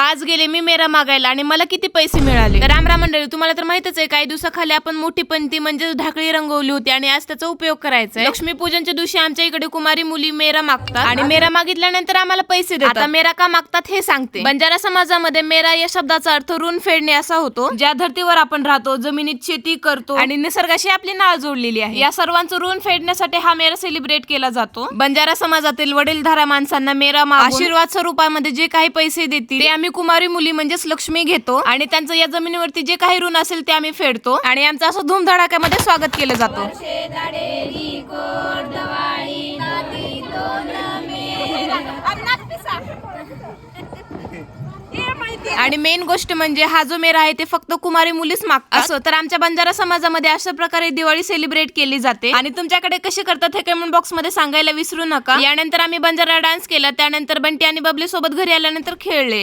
आज गेले मी मेरा मागायला आणि मला किती पैसे मिळाले. तर रामराम मंडळी, तुम्हाला तर माहितच आहे काही दिवसाखाली आपण मोठी पंती म्हणजे ढाकळी रंगवली होती आणि आज त्याचा उपयोग करायचा आहे. लक्ष्मी पूजनच्या दिवशी आमच्या इकडे कुमारी मुली मेरा मागतात आणि मेरा मागितल्यानंतर आम्हाला पैसे देतात. आता मेरा का मागतात हे सांगते. बंजारा समाजामध्ये मेरा या शब्दाचा अर्थ ऋण फेडणे असा होतो. ज्या धर्तीवर आपण राहतो, जमिनीत शेती करतो आणि निसर्गाशी आपली नाळ जोडलेली आहे, या सर्वांचं ऋण फेडण्यासाठी हा मेरा सेलिब्रेट केला जातो. बंजारा समाजातील वडीलधारा माणसांना मेरा मागून आशीर्वाद स्वरूपामध्ये जे काही पैसे देतील ते आम्ही कुमारी मुली म्हणजेच लक्ष्मी घेतो आणि त्यांचं या जमिनीवरती जे काही ऋण असेल ते आम्ही फेडतो आणि आमचं असं धूमधडाक्यामध्ये स्वागत केलं जातं. आणि मेन गोष्ट म्हणजे हा जो मेरा आहे ते फक्त कुमारी मुलीच मागतात. असं तर आमच्या बंजारा समाजामध्ये अशा प्रकारे दिवाळी सेलिब्रेट केली जाते. आणि तुमच्याकडे कशी करतात हे कमेंट बॉक्स मध्ये सांगायला विसरू नका. यानंतर आम्ही बंजारा डान्स केला, त्यानंतर बंटी आणि बबली सोबत घरी आल्यानंतर खेळले.